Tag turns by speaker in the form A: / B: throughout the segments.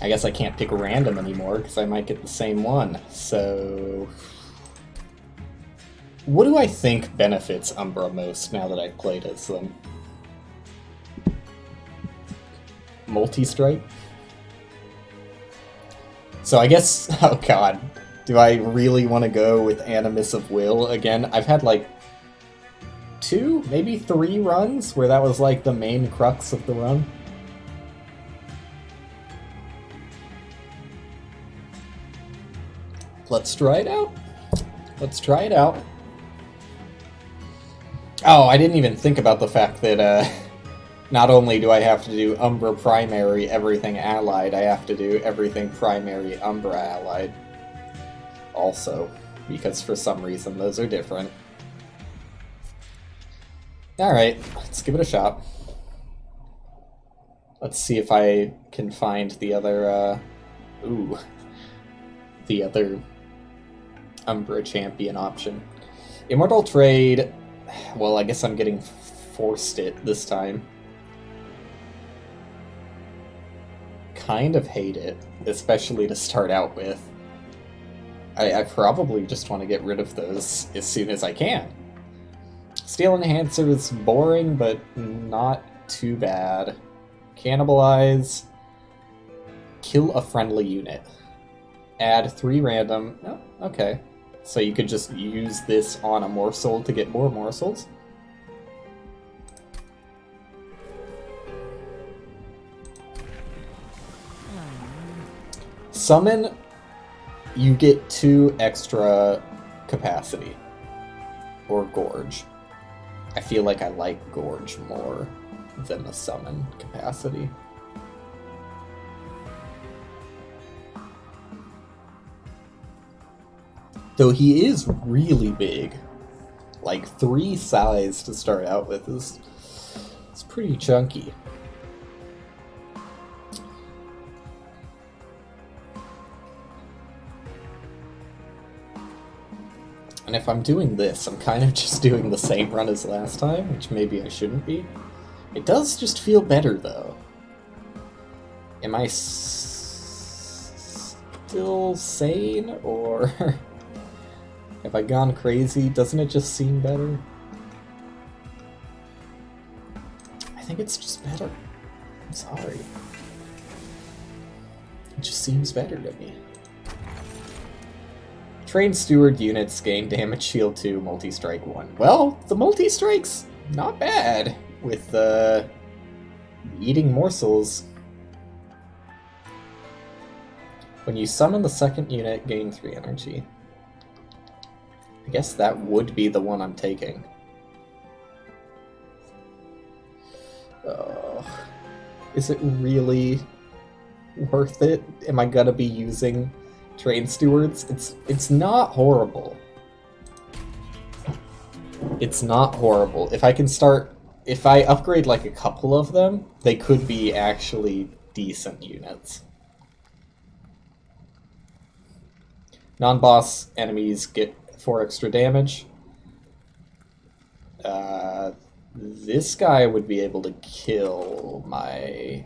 A: I guess I can't pick random anymore because I might get the same one. So, what do I think benefits Umbra most now that I've played as them? Multi-strike? So I guess, oh god, do I really want to go with Animus of Will again? I've had like 2, maybe 3 runs where that was like the main crux of the run. Let's try it out. Let's try it out. Oh, I didn't even think about the fact that not only do I have to do Umbra Primary Everything Allied, I have to do Everything Primary Umbra Allied also, because for some reason those are different. Alright, let's give it a shot. Let's see if I can find the other, the other Umbra Champion option. Immortal Trade, well, I guess I'm getting forced it this time. Kind of hate it, especially to start out with. I probably just want to get rid of those as soon as I can. Steel Enhancer is boring, but not too bad. Cannibalize. Kill a friendly unit. Add 3 random. Oh, okay. So you could just use this on a morsel to get more morsels. Summon, you get 2 extra capacity. Or Gorge. I feel like I like Gorge more than the summon capacity. Though he is really big. Like 3 size to start out with is it's pretty chunky. And if I'm doing this, I'm kind of just doing the same run as last time, which maybe I shouldn't be. It does just feel better, though. Am I still sane, or have I gone crazy? Doesn't it just seem better? I think it's just better. I'm sorry. It just seems better to me. Train Steward units gain damage shield 2, multi-strike 1. Well, the multi-strike's not bad with eating morsels. When you summon the second unit, gain 3 energy. I guess that would be the one I'm taking. Is it really worth it? Am I gonna be using Train Stewards? It's not horrible. It's not horrible. If I upgrade like a couple of them, they could be actually decent units. Non-boss enemies get 4 extra damage. This guy would be able to kill my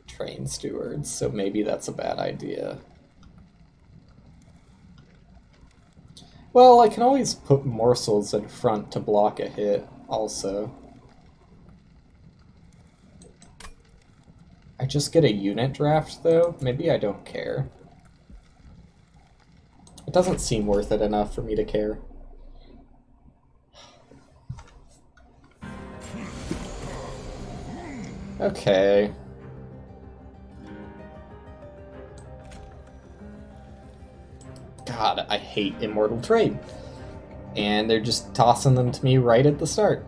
A: Train Stewards, so maybe that's a bad idea. Well, I can always put morsels in front to block a hit, also. I just get a unit draft, though? Maybe I don't care. It doesn't seem worth it enough for me to care. Okay. God, I hate Immortal Trade. And they're just tossing them to me right at the start.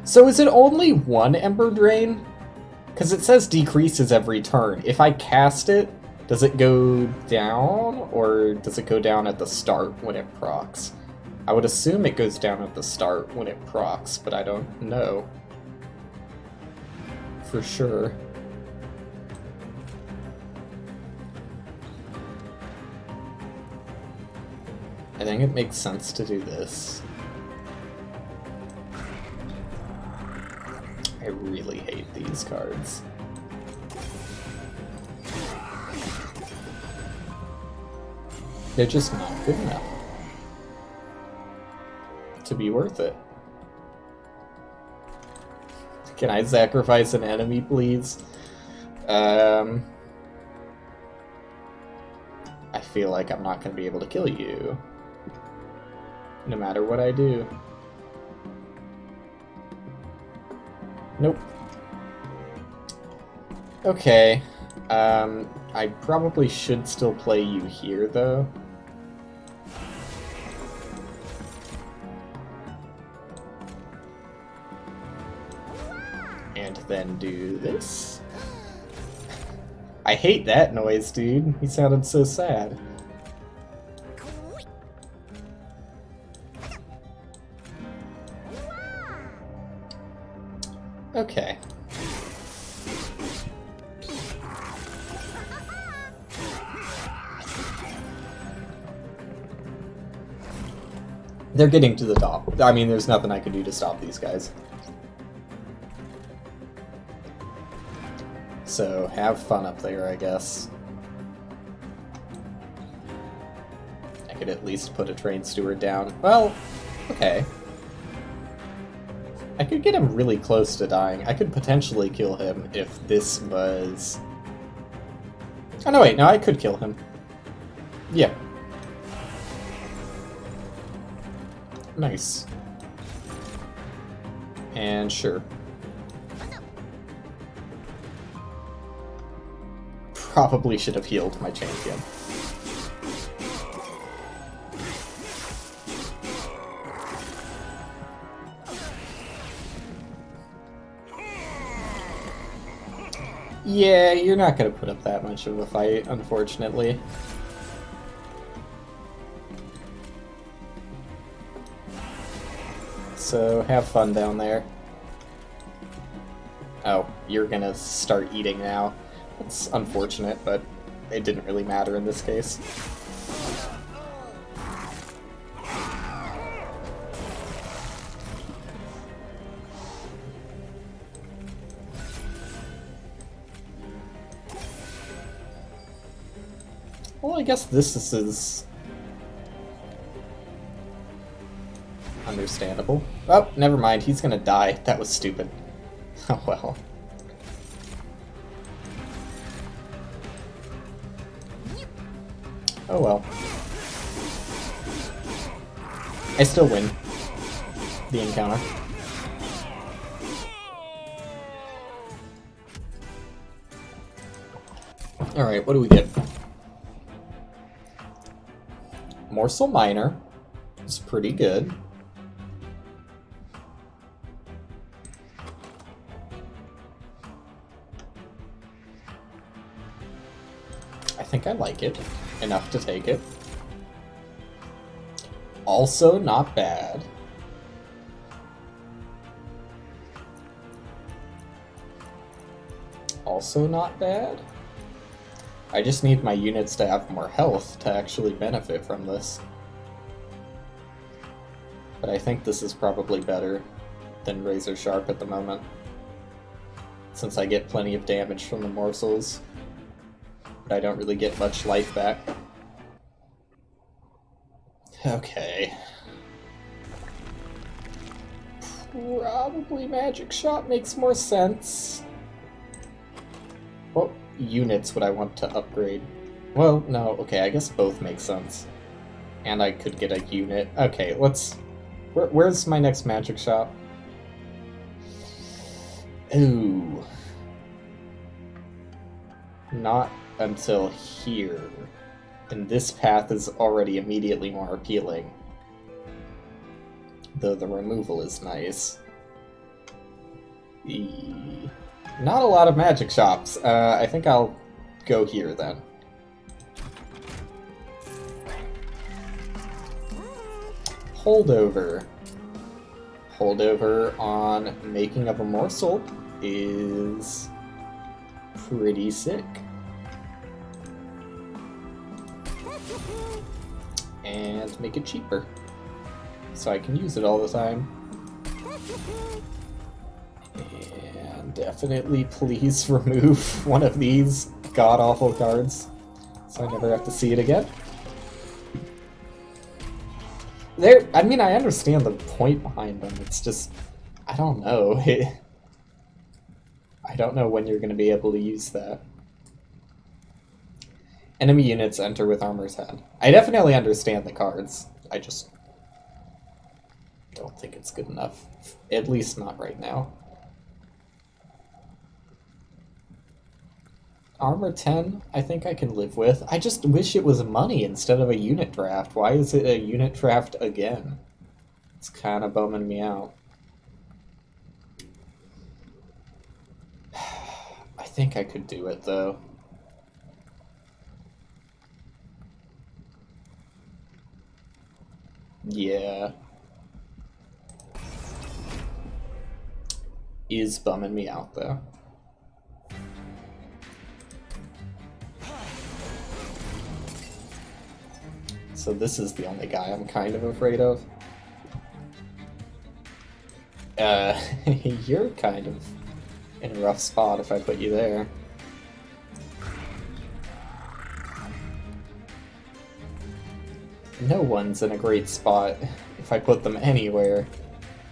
A: So is it only 1 Ember Drain? Because it says decreases every turn. If I cast it, does it go down? Or does it go down at the start when it procs? I would assume it goes down at the start when it procs, but I don't know for sure. I think it makes sense to do this. I really hate these cards. They're just not good enough to be worth it. Can I sacrifice an enemy, please? I feel like I'm not going to be able to kill you, no matter what I do. Nope. Okay. I probably should still play you here, though. And then do this. I hate that noise, dude. He sounded so sad. Okay. They're getting to the top. I mean, there's nothing I can do to stop these guys. So, have fun up there, I guess. I could at least put a train steward down. Well, okay. I could get him really close to dying. I could potentially kill him if this was... Oh, no, wait, no, I could kill him. Yeah. Nice. And sure. Probably should have healed my champion. Yeah, you're not gonna put up that much of a fight, unfortunately. So, have fun down there. Oh, you're gonna start eating now. It's unfortunate, but it didn't really matter in this case. Well, I guess this is understandable. Oh, never mind, he's gonna die. That was stupid. Oh well. Oh well. I still win the encounter. Alright, what do we get? Morsel Minor is pretty good. I think I like it enough to take it. Also not bad. Also not bad. I just need my units to have more health to actually benefit from this. But I think this is probably better than Razor Sharp at the moment, since I get plenty of damage from the morsels, but I don't really get much life back. Okay. Probably Magic Shot makes more sense. What units would I want to upgrade? Well, no, okay, I guess both make sense. And I could get a unit. Okay, let's... Where's my next Magic Shop? Ooh. Not until here. And this path is already immediately more appealing. Though the removal is nice. Not a lot of magic shops. I think I'll go here then. Holdover. Holdover on making of a morsel is pretty sick. and make it cheaper, so I can use it all the time. And definitely please remove one of these god-awful cards, so I never have to see it again. I mean, I understand the point behind them, it's just, I don't know. I don't know when you're going to be able to use that. Enemy units enter with armor 10. I definitely understand the cards, I just don't think it's good enough. At least not right now. Armor 10, I think I can live with. I just wish it was money instead of a unit draft. Why is it a unit draft again? It's kind of bumming me out. I think I could do it, though. Yeah. Is bumming me out, though. So this is the only guy I'm kind of afraid of. You're kind of in a rough spot if I put you there. No one's in a great spot if I put them anywhere.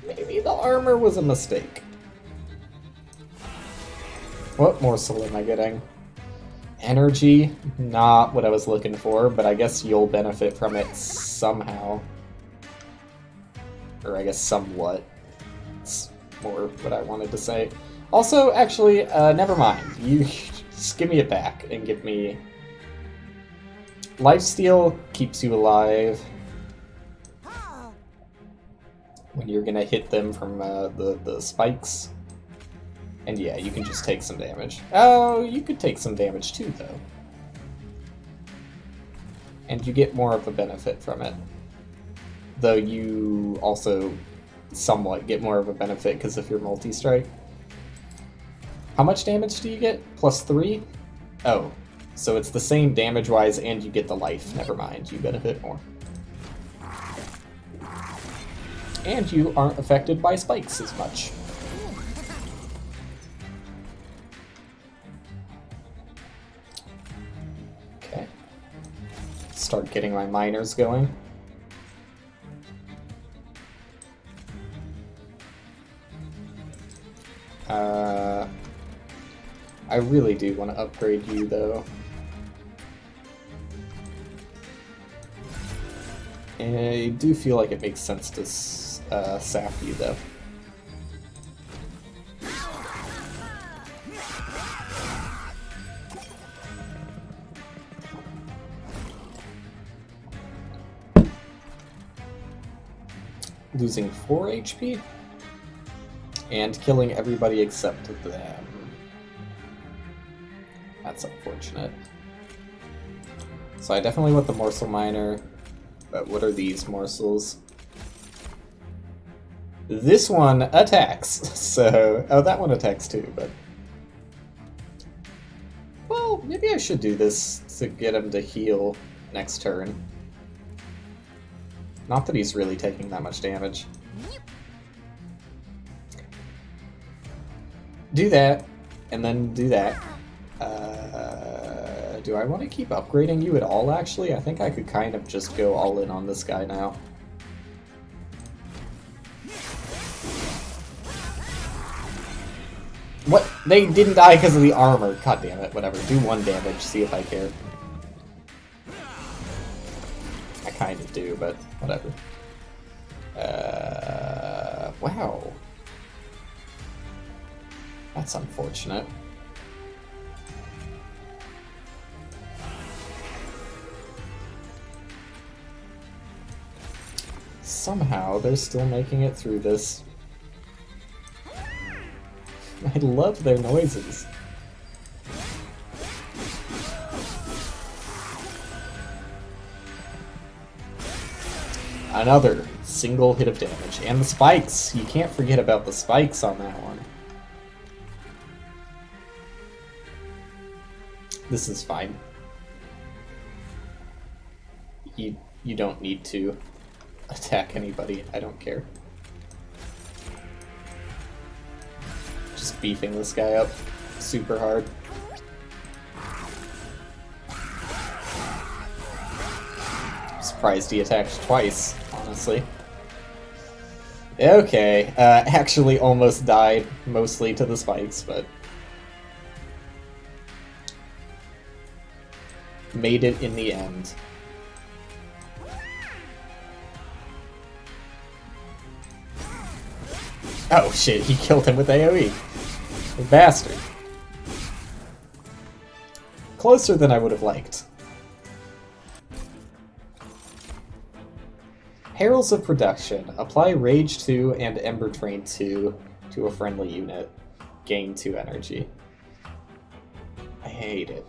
A: Maybe the armor was a mistake. What morsel am I getting? Energy, not what I was looking for, but I guess you'll benefit from it somehow. Or I guess somewhat. It's more what I wanted to say. Also, actually, never mind. You just give me it back and give me... Lifesteal keeps you alive when you're gonna hit them from the spikes. And yeah, you can just take some damage. Oh, you could take some damage too, though. And you get more of a benefit from it. Though you also somewhat get more of a benefit because of your multi-strike. How much damage do you get? +3? Oh, so it's the same damage-wise and you get the life. Never mind, you benefit more. And you aren't affected by spikes as much. Start getting my miners going. I really do want to upgrade you, though. I do feel like it makes sense to sap you, though. Losing 4 HP and killing everybody except them. That's unfortunate. So I definitely want the morsel miner, but what are these morsels? This one attacks, so... Oh, that one attacks too, but... Well, maybe I should do this to get him to heal next turn. Not that he's really taking that much damage. Do that, and then do that. Do I want to keep upgrading you at all, actually? I think I could kind of just go all in on this guy now. What? They didn't die because of the armor. God damn it, whatever. Do 1 damage, see if I care. I kind of do, but whatever. Wow. That's unfortunate. Somehow, they're still making it through this. I love their noises. Another single hit of damage. And the spikes! You can't forget about the spikes on that one. This is fine. You don't need to attack anybody. I don't care. Just beefing this guy up super hard. I'm surprised he attacked twice, honestly. Okay, actually almost died, mostly to the spikes, but made it in the end. Oh shit, he killed him with AoE. The bastard. Closer than I would have liked. Heralds of Production. Apply Rage 2 and Ember Drain 2 to a friendly unit. Gain 2 energy. I hate it.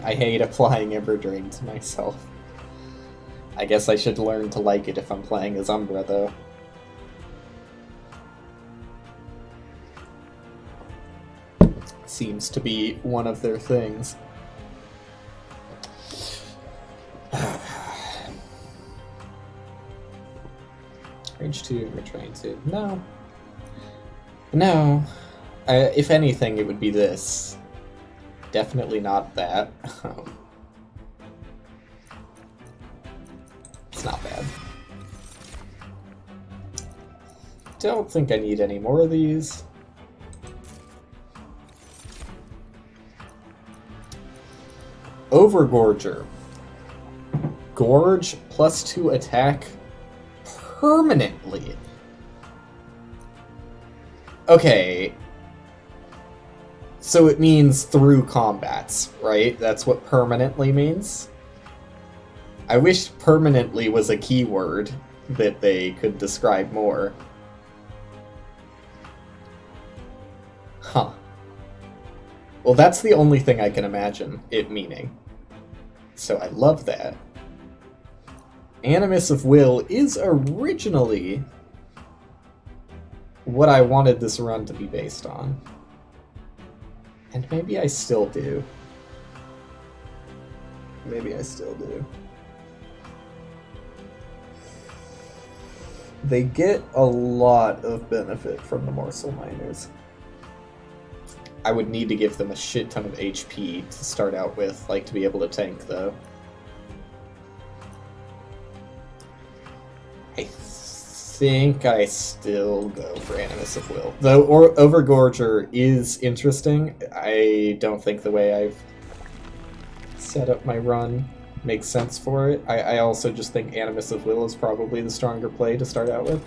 A: I hate applying Ember Drain to myself. I guess I should learn to like it if I'm playing as Umbra, though. Seems to be one of their things. Rage 2, Retrain 2. No. No. If anything, it would be this. Definitely not that. It's not bad. Don't think I need any more of these. Overgorger. Gorge +2 attack permanently. Okay. So it means through combats, right? That's what permanently means? I wish permanently was a keyword that they could describe more. Huh. Well, that's the only thing I can imagine it meaning. So I love that. Animus of Will is originally what I wanted this run to be based on. And maybe I still do. Maybe I still do. They get a lot of benefit from the morsel miners. I would need to give them a shit ton of HP to start out with, like to be able to tank though. I think I still go for Animus of Will. Though Overgorger is interesting, I don't think the way I've set up my run makes sense for it. I also just think Animus of Will is probably the stronger play to start out with.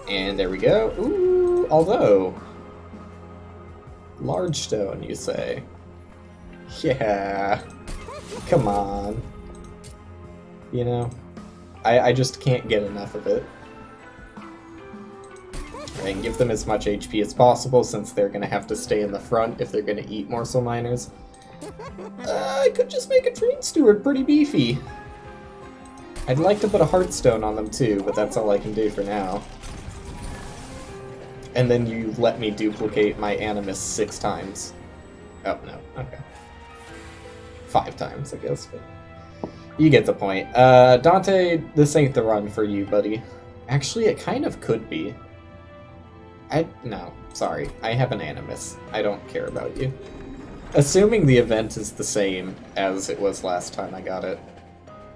A: And there we go. Ooh, although... Large stone, you say? Yeah. Come on. You know? I just can't get enough of it. Right, and give them as much HP as possible since they're going to have to stay in the front if they're going to eat morsel miners. I could just make a train steward pretty beefy. I'd like to put a heartstone on them too, but that's all I can do for now. And then you let me duplicate my Animus 6 times. Oh, no. Okay. 5 times, I guess, but... You get the point. Dante, this ain't the run for you, buddy. Actually, it kind of could be. No, sorry. I have an Animus. I don't care about you. Assuming the event is the same as it was last time I got it,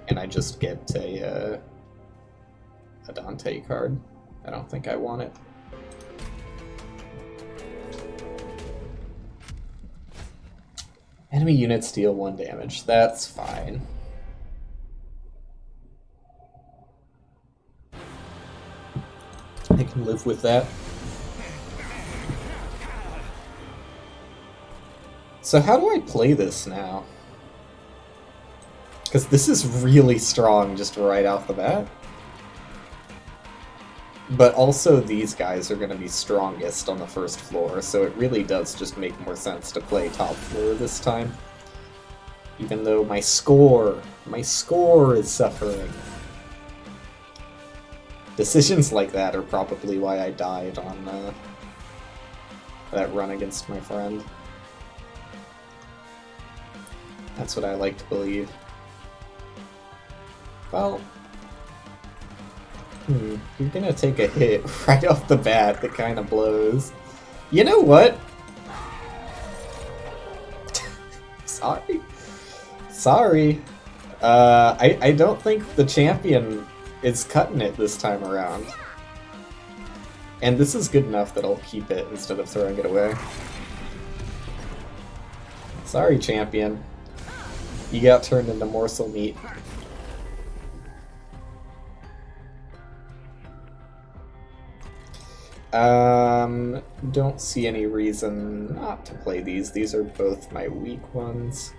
A: and I just get a Dante card. I don't think I want it. Enemy units deal 1 damage. That's fine. I can live with that. So how do I play this now? Because this is really strong just right off the bat. But also these guys are going to be strongest on the first floor, so it really does just make more sense to play top floor this time. Even though my score is suffering. Decisions like that are probably why I died on that run against my friend. That's what I like to believe. Well... you're gonna take a hit right off the bat that kind of blows. You know what? Sorry. Sorry. I don't think the champion is cutting it this time around. And this is good enough that I'll keep it instead of throwing it away. Sorry, champion. You got turned into morsel meat. Don't see any reason not to play these. These are both my weak ones.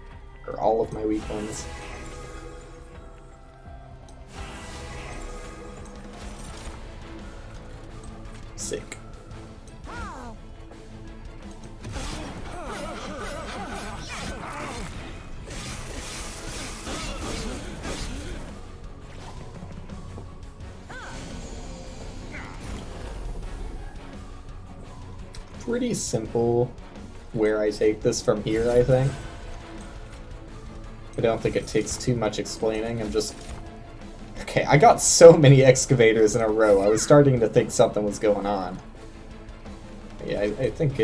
A: Or all of my weak ones. Sick. Pretty simple where I take this from here, I think. I don't think it takes too much explaining. I'm just... Okay, I got so many excavators in a row. I was starting to think something was going on. Yeah, I think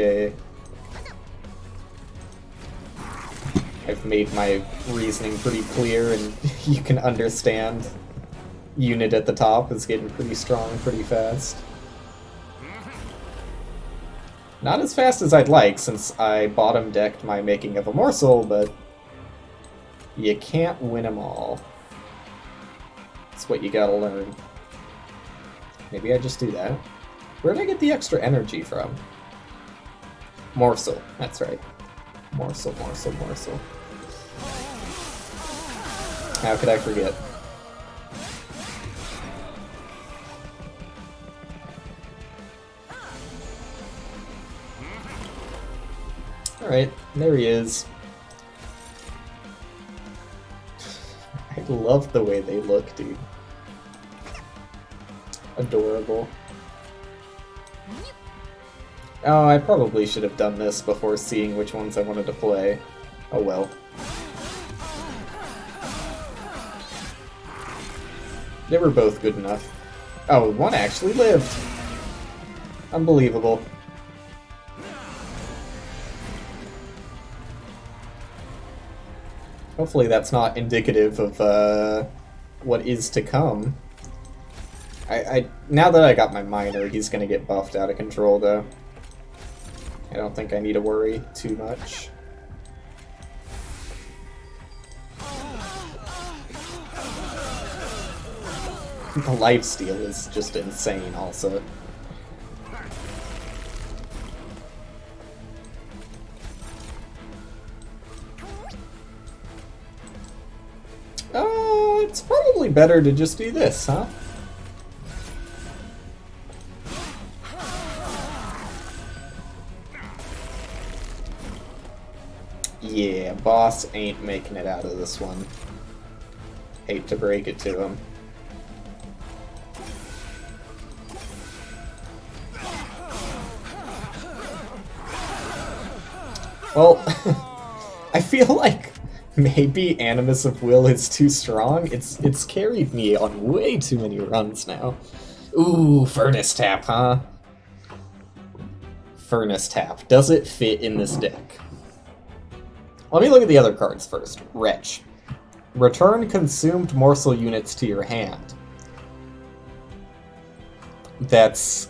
A: I've made my reasoning pretty clear, and you can understand unit at the top is getting pretty strong pretty fast. Not as fast as I'd like, since I bottom-decked my making of a morsel, but you can't win them all. That's what you gotta learn. Maybe I just do that. Where did I get the extra energy from? Morsel, that's right. Morsel, morsel, morsel. How could I forget? Alright, there he is. I love the way they look, dude. Adorable. Oh, I probably should have done this before seeing which ones I wanted to play. Oh well. They were both good enough. Oh, one actually lived! Unbelievable. Hopefully that's not indicative of what is to come. Now that I got my minor, he's gonna get buffed out of control though. I don't think I need to worry too much. The lifesteal is just insane also. It's probably better to just do this, huh? Yeah, boss ain't making it out of this one. Hate to break it to him. Well, I feel like maybe Animus of Will is too strong. It's carried me on way too many runs now. Ooh, Furnace Tap, huh? Furnace Tap. Does it fit in this deck? Let me look at the other cards first. Wretch. Return consumed morsel units to your hand. That's...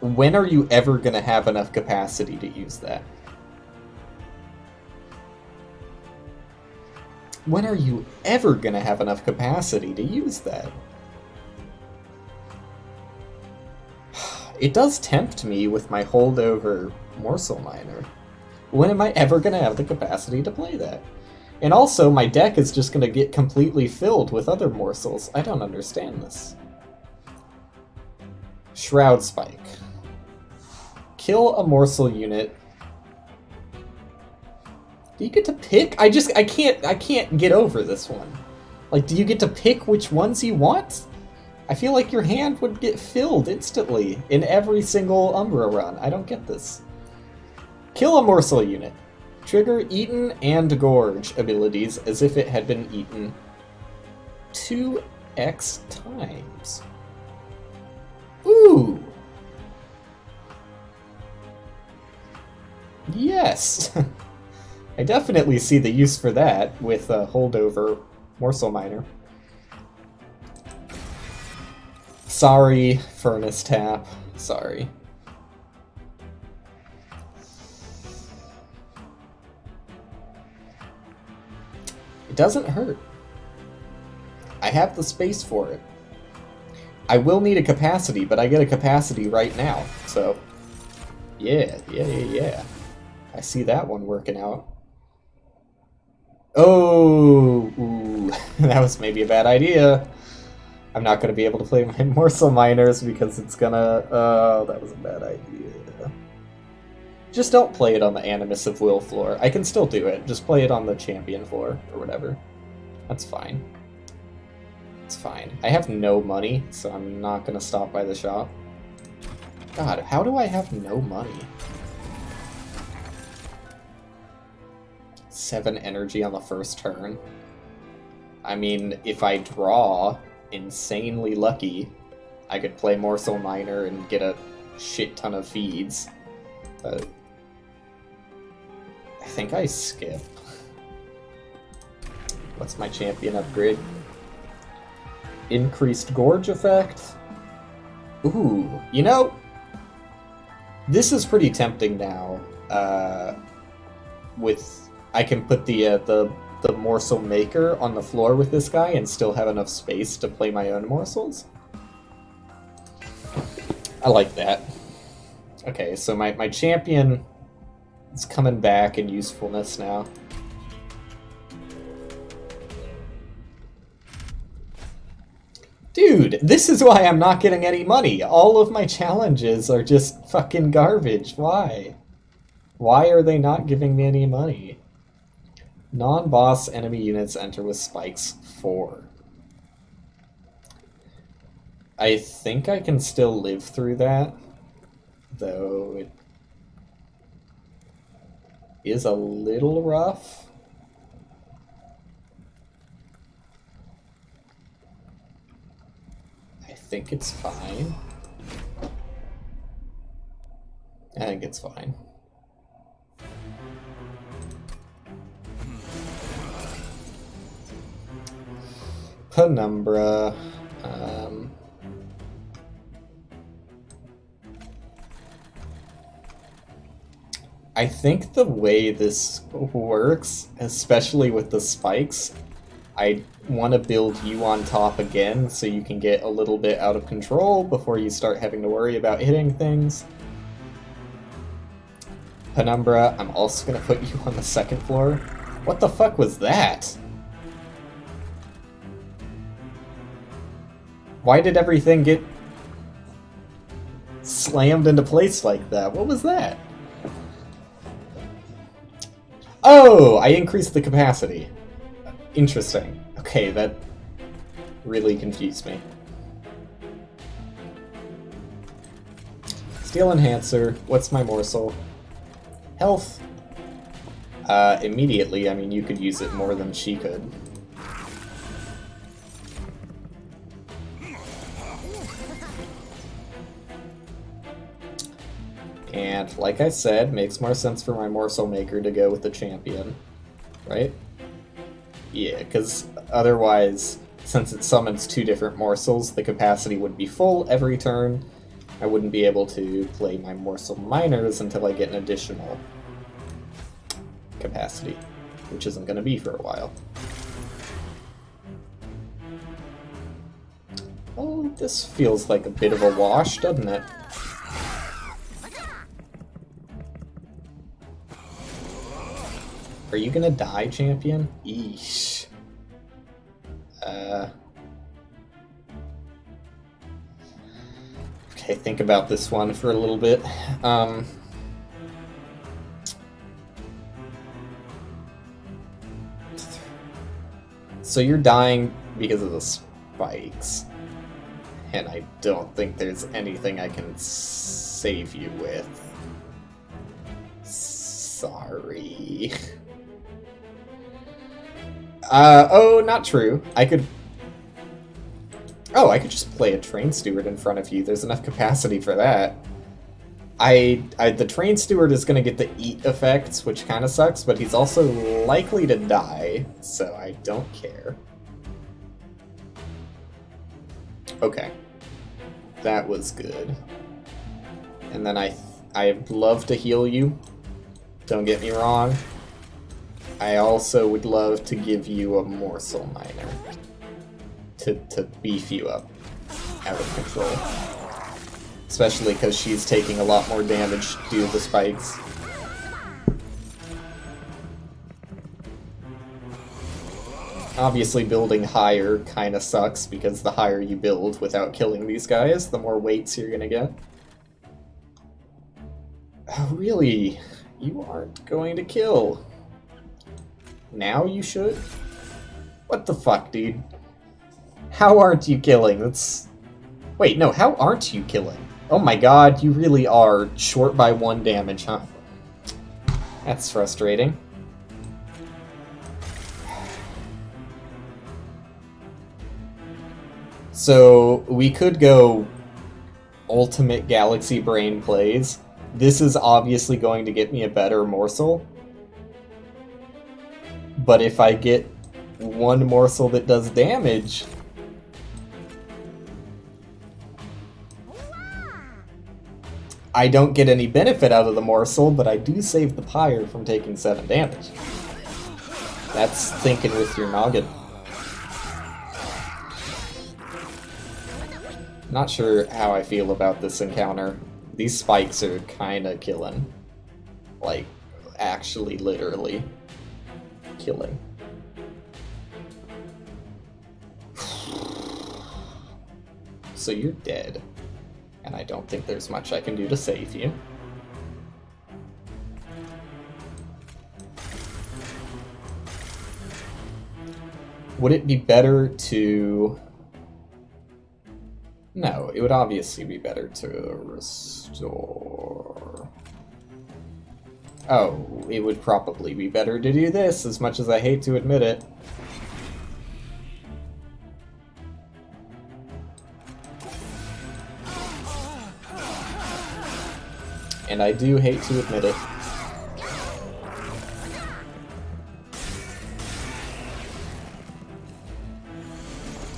A: When are you ever gonna have enough capacity to use that? When are you ever gonna have enough capacity to use that? It does tempt me with my holdover morsel miner. When am I ever gonna have the capacity to play that? And also, my deck is just gonna get completely filled with other morsels. I don't understand this. Shroud Spike. Kill a morsel unit. Do you get to pick? I can't get over this one. Like, do you get to pick which ones you want? I feel like your hand would get filled instantly in every single Umbra run. I don't get this. Kill a morsel unit. Trigger Eaten and Gorge abilities as if it had been eaten 2x times. Ooh! Yes! I definitely see the use for that with a holdover Morsel Miner. Sorry, Furnace Tap. Sorry. It doesn't hurt. I have the space for it. I will need a capacity, but I get a capacity right now, so... Yeah. I see that one working out. Oh! Ooh, that was maybe a bad idea. I'm not going to be able to play my Morsel Miners because it's gonna... Oh, that was a bad idea. Just don't play it on the Animus of Will floor. I can still do it. Just play it on the Champion floor, or whatever. That's fine. It's fine. I have no money, so I'm not going to stop by the shop. God, how do I have no money? 7 energy on the first turn. I mean, if I draw insanely lucky, I could play Morsel Miner and get a shit ton of feeds. But I think I skip. What's my champion upgrade? Increased Gorge effect? Ooh, you know, this is pretty tempting now. I can put the Morsel Maker on the floor with this guy and still have enough space to play my own morsels. I like that. Okay, so my champion is coming back in usefulness now. Dude, this is why I'm not getting any money. All of my challenges are just fucking garbage. Why? Why are they not giving me any money? Non-boss enemy units enter with spikes 4. I think I can still live through that, though it is a little rough. I think it's fine. I think it's fine. Penumbra. I think the way this works, especially with the spikes, I want to build you on top again so you can get a little bit out of control before you start having to worry about hitting things. Penumbra, I'm also going to put you on the second floor. What the fuck was that? Why did everything get slammed into place like that? What was that? Oh, I increased the capacity. Interesting. Okay, that really confused me. Steel Enhancer. What's my morsel? Health. Immediately, I mean, you could use it more than she could. And, like I said, makes more sense for my Morsel Maker to go with the champion. Right? Yeah, because otherwise, since it summons 2 different morsels, the capacity would be full every turn. I wouldn't be able to play my Morsel Miners until I get an additional capacity, which isn't going to be for a while. Oh, this feels like a bit of a wash, doesn't it? Are you gonna die, champion? Eesh. Okay, think about this one for a little bit. So you're dying because of the spikes. And I don't think there's anything I can save you with. sorry. Oh, not true. I could just play a train steward in front of you. There's enough capacity for that. The train steward is going to get the eat effects, which kind of sucks, but he's also likely to die, so I don't care. Okay. That was good. And then I'd love to heal you. Don't get me wrong. I also would love to give you a morsel miner. To beef you up out of control. Especially because she's taking a lot more damage due to the spikes. Obviously building higher kind of sucks, because the higher you build without killing these guys, the more weights you're gonna get. Oh, really? You aren't going to kill. Now you should? What the fuck, dude? How aren't you killing? That's... Wait, no, how aren't you killing? Oh my god, you really are short by 1 damage, huh? That's frustrating. So, we could go Ultimate Galaxy Brain plays. This is obviously going to get me a better morsel. But if I get 1 morsel that does damage... I don't get any benefit out of the morsel, but I do save the pyre from taking 7 damage. That's thinking with your noggin. Not sure how I feel about this encounter. These spikes are kinda killing. Like, actually, literally killing. So you're dead. And I don't think there's much I can do to save you. Would it be better to... No, it would obviously be better to restore... Oh, it would probably be better to do this, as much as I hate to admit it. And I do hate to admit it.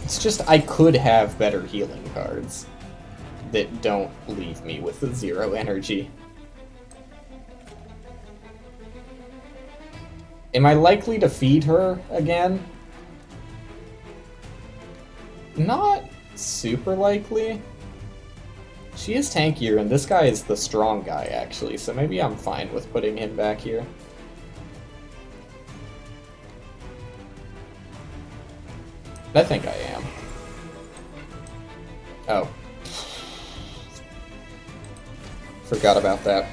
A: It's just I could have better healing cards that don't leave me with 0 energy. Am I likely to feed her again? Not super likely. She is tankier, and this guy is the strong guy, actually, so maybe I'm fine with putting him back here. I think I am. Oh. Forgot about that.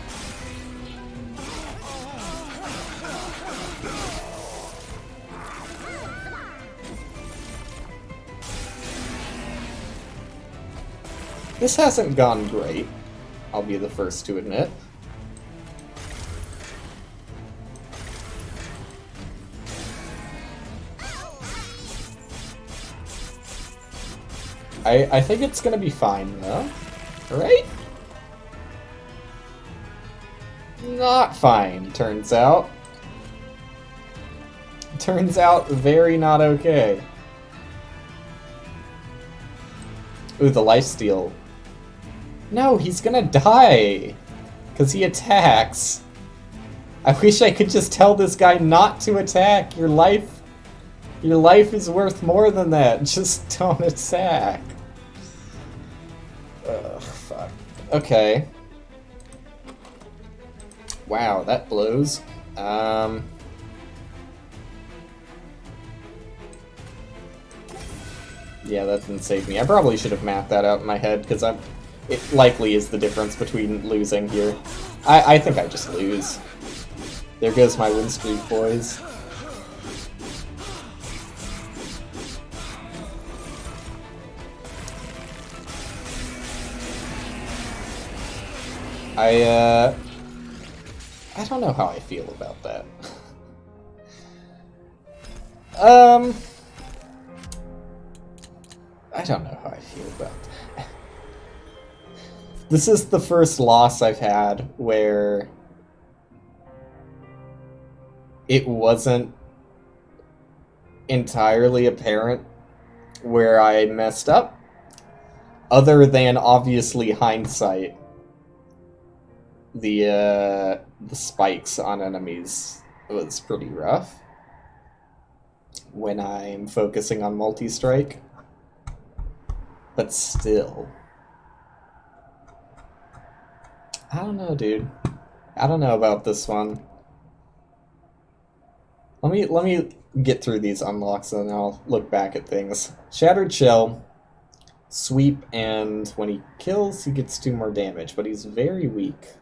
A: This hasn't gone great, I'll be the first to admit. I think it's gonna be fine, though. Right? Not fine, turns out. Turns out very not okay. Ooh, the lifesteal. No, he's gonna die! Because he attacks. I wish I could just tell this guy not to attack. Your life is worth more than that. Just don't attack. Ugh, fuck. Okay. Wow, that blows. Yeah, that didn't save me. I probably should have mapped that out in my head, because it likely is the difference between losing here. I think I just lose. There goes my win streak, boys. I I don't know how I feel about that. I don't know how I feel about that. This is the first loss I've had where it wasn't entirely apparent where I messed up, other than obviously hindsight. The spikes on enemies was pretty rough when I'm focusing on multi-strike, but still, I don't know, dude. I don't know about this one. Let me get through these unlocks and then I'll look back at things. Shattered Shell, sweep, and when he kills, he gets 2 more damage, but he's very weak.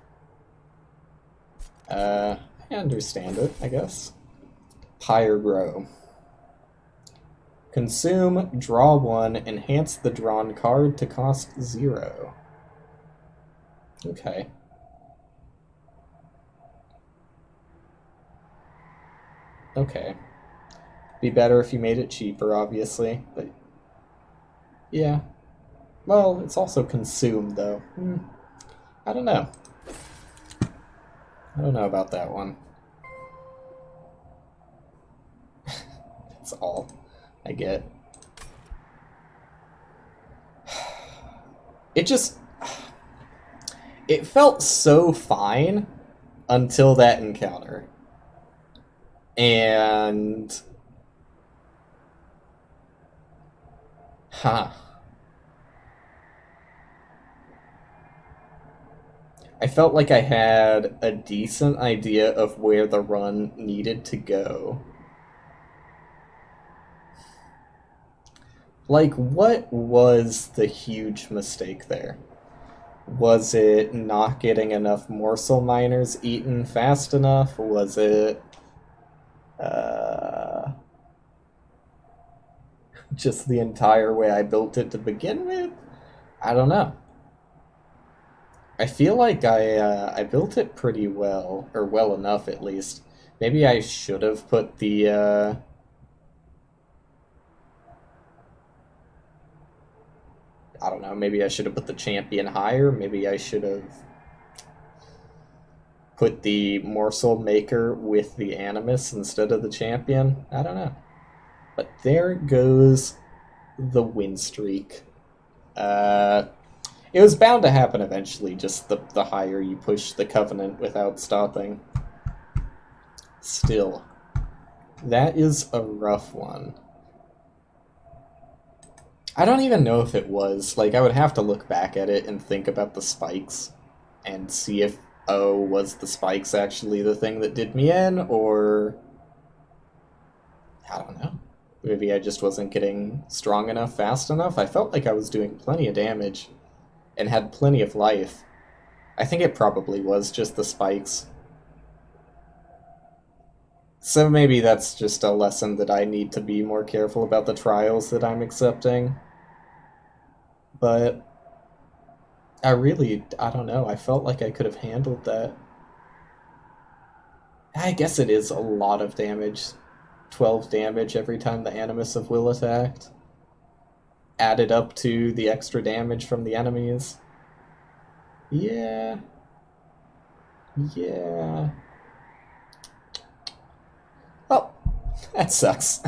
A: I understand it, I guess. Pyro. Consume, draw 1, enhance the drawn card to cost 0. Okay. Okay. Be better if you made it cheaper, obviously, but yeah. Well, it's also consumed, though. I don't know. I don't know about that one. That's all I get. It felt so fine until that encounter. And I felt like I had a decent idea of where the run needed to go. Like, what was the huge mistake there? Was it not getting enough morsel miners eaten fast enough? Was it just the entire way I built it to begin with? I don't know. I feel like I built it pretty well, or well enough at least. Maybe I should have put the I don't know, maybe I should have put the champion higher. Maybe I should have put the morsel maker with the animus instead of the champion. I don't know. But there goes the win streak. It was bound to happen eventually, just the higher you push the Covenant without stopping. Still, that is a rough one. I don't even know if it was. Like, I would have to look back at it and think about the spikes and see if, oh, was the spikes actually the thing that did me in, or I don't know. Maybe I just wasn't getting strong enough fast enough. I felt like I was doing plenty of damage and had plenty of life. I think it probably was just the spikes. So maybe that's just a lesson that I need to be more careful about the trials that I'm accepting. But I don't know, I felt like I could have handled that. I guess it is a lot of damage. 12 damage every time the Animus of Will attacked. Added up to the extra damage from the enemies. Yeah. Well, that sucks.